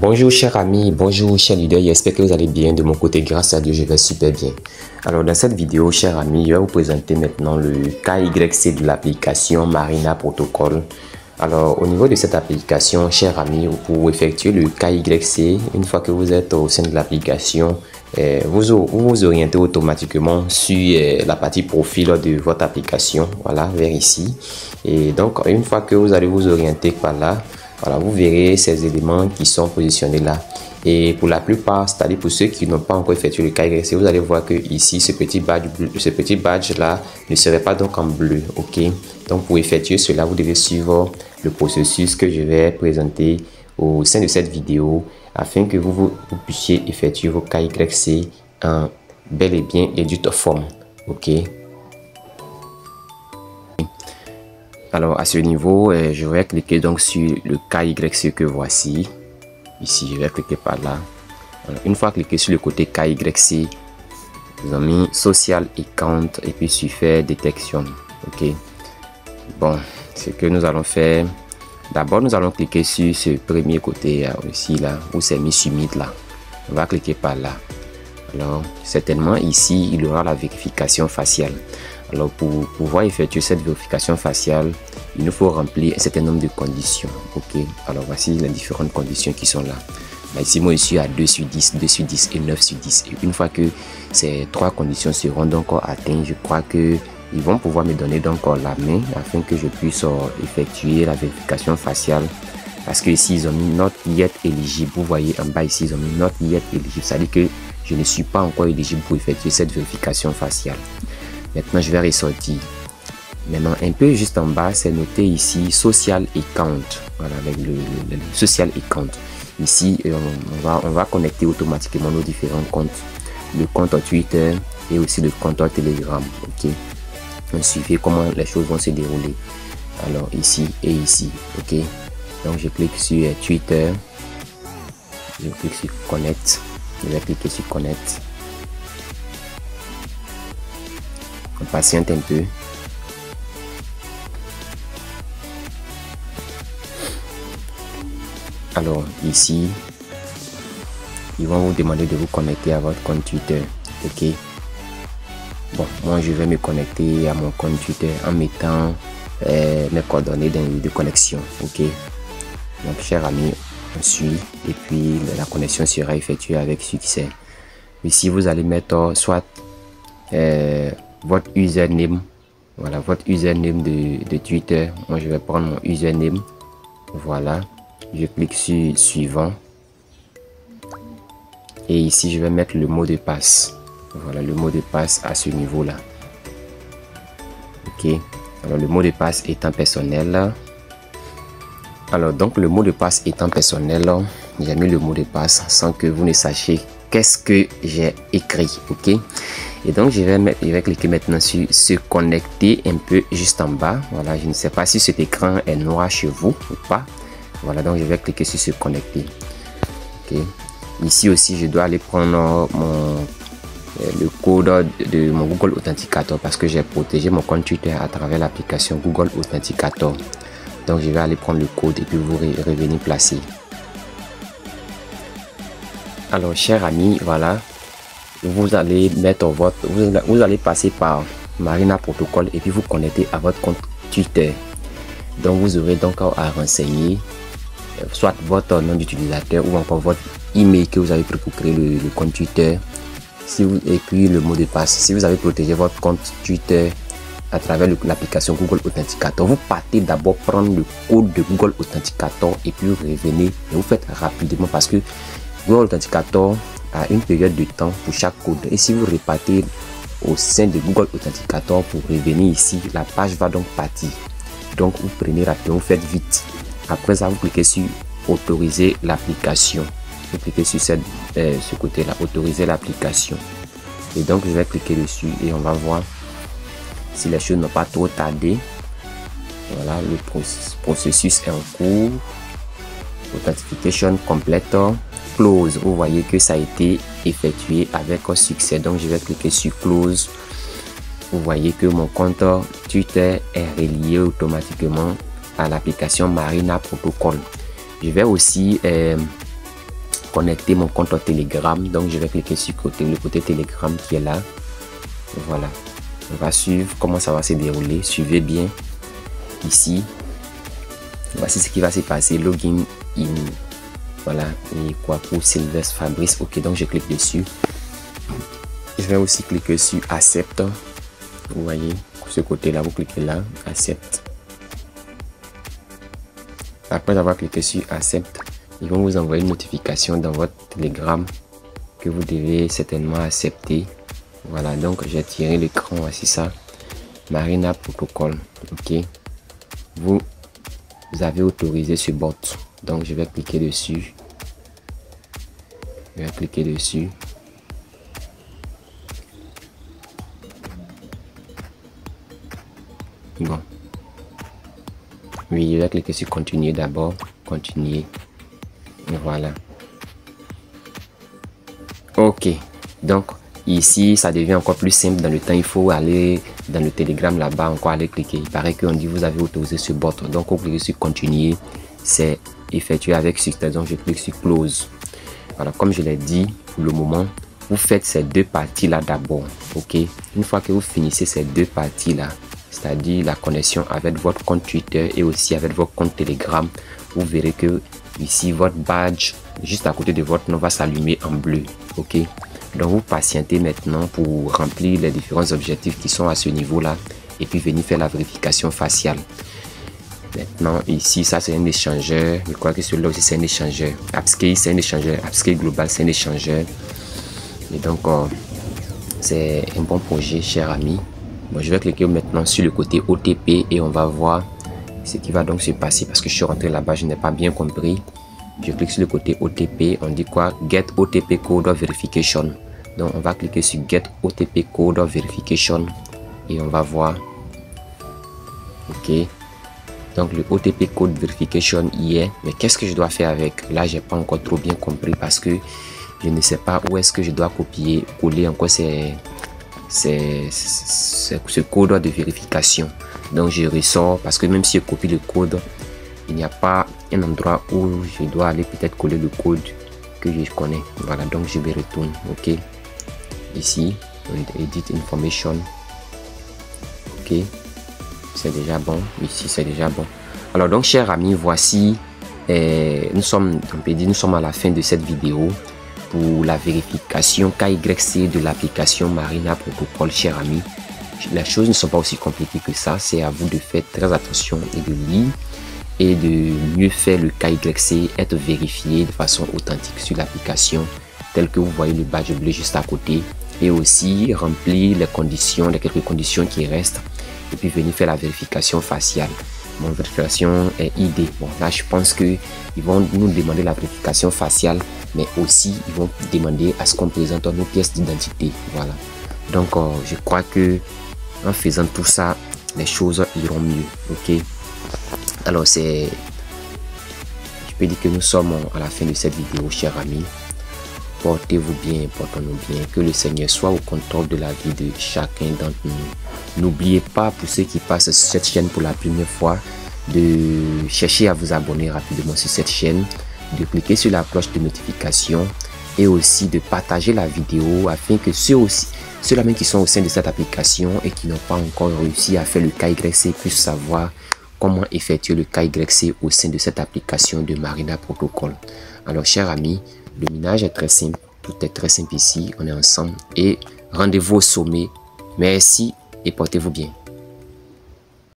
Bonjour chers amis, bonjour chers leaders, j'espère que vous allez bien. De mon côté, grâce à Dieu, je vais super bien. Alors dans cette vidéo, chers amis, je vais vous présenter maintenant le KYC de l'application Marina Protocol. Alors au niveau de cette application, chers amis, pour effectuer le KYC, une fois que vous êtes au sein de l'application, vous vous orientez automatiquement sur la partie profil de votre application, voilà, vers ici. Et donc une fois que vous allez vous orienter par là, voilà, vous verrez ces éléments qui sont positionnés là. Et pour la plupart, c'est-à-dire pour ceux qui n'ont pas encore effectué le KYC, vous allez voir que ici, ce petit badge là ne serait pas donc en bleu. Ok. Donc pour effectuer cela, vous devez suivre le processus que je vais présenter au sein de cette vidéo afin que vous puissiez effectuer vos KYC en bel et bien et due forme. Ok. Alors à ce niveau, je vais cliquer donc sur le KYC que voici. Ici, je vais cliquer par là. Alors, une fois cliqué sur le côté KYC, nous avons mis Social Account et puis sur Faire Detection. Ok. Bon, ce que nous allons faire, d'abord nous allons cliquer sur ce premier côté ici là, où c'est mis Submit là. On va cliquer par là. Alors certainement ici, il y aura la vérification faciale. Alors pour pouvoir effectuer cette vérification faciale, il nous faut remplir un certain nombre de conditions. Ok. Alors voici les différentes conditions qui sont là. Là, ici moi je suis à 2 sur 10, 2 sur 10 et 9 sur 10. Et une fois que ces trois conditions seront donc atteintes, je crois que ils vont pouvoir me donner donc la main afin que je puisse effectuer la vérification faciale. Parce que ici ils ont mis Not Yet Eligible. Vous voyez en bas ici ils ont mis Not Yet Eligible. Ça veut dire que je ne suis pas encore éligible pour effectuer cette vérification faciale. Maintenant, je vais ressortir. Maintenant, un peu juste en bas, c'est noté ici Social Account. Voilà, avec le Social Account. Ici, on va connecter automatiquement nos différents comptes. Le compte Twitter et aussi le compte Telegram. Ok. Donc, suivez comment les choses vont se dérouler. Alors, ici et ici. Ok. Donc, je clique sur Twitter. Je clique sur Connect. Je vais cliquer sur Connect. On patiente un peu. Alors ici, ils vont vous demander de vous connecter à votre compte Twitter. Ok. Bon, moi je vais me connecter à mon compte Twitter en mettant mes coordonnées de connexion. Ok. Donc cher ami, on suit et puis la connexion sera effectuée avec succès. Ici vous allez mettre soit votre username, voilà, votre username de Twitter. Moi je vais prendre mon username, voilà, je clique sur suivant et ici je vais mettre le mot de passe. Voilà, le mot de passe à ce niveau là. Ok. Alors le mot de passe étant personnel. Alors donc le mot de passe étant personnel, j'ai mis le mot de passe sans que vous ne sachiez qu'est-ce que j'ai écrit. Ok. Et donc je vais cliquer maintenant sur se connecter un peu juste en bas. Voilà, je ne sais pas si cet écran est noir chez vous ou pas. Voilà, donc je vais cliquer sur se connecter. Ok. Ici aussi je dois aller prendre le code de mon Google Authenticator parce que j'ai protégé mon compte Twitter à travers l'application Google Authenticator. Donc je vais aller prendre le code et puis vous revenir placer. Alors chers amis, voilà, vous allez mettre vous allez passer par Marina Protocol et puis vous connecter à votre compte Twitter. Donc vous aurez donc à renseigner soit votre nom d'utilisateur ou encore votre email que vous avez pris pour créer le compte Twitter. Et puis le mot de passe. Si vous avez protégé votre compte Twitter à travers l'application Google Authenticator, vous partez d'abord prendre le code de Google Authenticator et puis vous revenez et vous faites rapidement parce que Google Authenticator a une période de temps pour chaque code. Et si vous repartez au sein de Google Authenticator pour revenir ici, la page va donc partir. Donc vous prenez rapidement, vous faites vite. Après ça, vous cliquez sur autoriser l'application. Vous cliquez sur ce côté là, autoriser l'application. Et donc je vais cliquer dessus et on va voir si les choses n'ont pas trop tardé. Voilà, le processus est en cours. Authentification complète. Close. Vous voyez que ça a été effectué avec succès. Donc je vais cliquer sur close. Vous voyez que mon compte Twitter est relié automatiquement à l'application Marina Protocol. Je vais aussi connecter mon compte Telegram. Donc je vais cliquer sur le côté Telegram qui est là. Voilà, on va suivre comment ça va se dérouler. Suivez bien. Ici, voici ce qui va se passer. Login in. Voilà, et quoi pour Sylvestre Fabrice. Ok, donc je clique dessus. Je vais aussi cliquer sur Accept. Vous voyez, ce côté là, vous cliquez là, Accept. Après avoir cliqué sur Accept, ils vont vous envoyer une notification dans votre Telegram que vous devez certainement accepter. Voilà, donc j'ai tiré l'écran, voici ça. Marina Protocol. Ok, vous avez autorisé ce bot. Donc je vais cliquer dessus. Je vais cliquer dessus. Bon. Oui, je vais cliquer sur continuer d'abord. Continuer. Voilà. Ok. Donc ici, ça devient encore plus simple dans le temps. Il faut aller dans le Telegram là-bas, encore aller cliquer. Il paraît qu'on dit vous avez autorisé ce bot. Donc on clique sur continuer. C'est effectué avec succès. Donc je clique sur close. Voilà, comme je l'ai dit, pour le moment, vous faites ces deux parties là d'abord. Ok. Une fois que vous finissez ces deux parties là, c'est-à-dire la connexion avec votre compte Twitter et aussi avec votre compte Telegram, vous verrez que ici votre badge juste à côté de votre nom va s'allumer en bleu. Ok, donc vous patientez maintenant pour remplir les différents objectifs qui sont à ce niveau là et puis venir faire la vérification faciale. Maintenant ici, ça c'est un échangeur. Je crois que celui-là aussi c'est un échangeur. Upscale c'est un échangeur. Upscale Global c'est un échangeur. Et donc c'est un bon projet, cher ami. Bon, je vais cliquer maintenant sur le côté OTP et on va voir ce qui va donc se passer parce que je suis rentré là-bas, je n'ai pas bien compris. Je clique sur le côté OTP, on dit quoi? Get OTP Code of Verification. Donc on va cliquer sur Get OTP Code of Verification et on va voir. Ok. Donc le OTP Code Verification y est, mais qu'est-ce que je dois faire avec? Là, j'ai pas encore trop bien compris parce que je ne sais pas où est-ce que je dois copier, coller encore ce code de vérification. Donc je ressors parce que même si je copie le code, il n'y a pas un endroit où je dois aller peut-être coller le code que je connais. Voilà, donc je vais retourner. Ok, ici edit information. Ok, c'est déjà bon. Ici c'est déjà bon. Alors donc chers amis, voici nous sommes à la fin de cette vidéo pour la vérification KYC de l'application Marina Protocol. Chers amis, les choses ne sont pas aussi compliquées que ça. C'est à vous de faire très attention et de lire et de mieux faire le KYC, être vérifié de façon authentique sur l'application, tel que vous voyez le badge bleu juste à côté, et aussi remplir les conditions, les quelques conditions qui restent, et puis venir faire la vérification faciale. Mon vérification est ID. Bon, là je pense que ils vont nous demander la vérification faciale, mais aussi ils vont demander à ce qu'on présente nos pièces d'identité. Voilà. Donc je crois que en faisant tout ça, les choses iront mieux. Ok. Alors je peux dire que nous sommes à la fin de cette vidéo, chers amis. Portez-vous bien, portons-nous bien. Que le Seigneur soit au contrôle de la vie de chacun d'entre nous. N'oubliez pas, pour ceux qui passent sur cette chaîne pour la première fois, de chercher à vous abonner rapidement sur cette chaîne, de cliquer sur la cloche de notification et aussi de partager la vidéo afin que ceux-là même qui sont au sein de cette application et qui n'ont pas encore réussi à faire le KYC puissent savoir comment effectuer le KYC au sein de cette application de Marina Protocol. Alors chers amis, le minage est très simple, tout est très simple ici, on est ensemble et rendez-vous au sommet. Merci et portez-vous bien.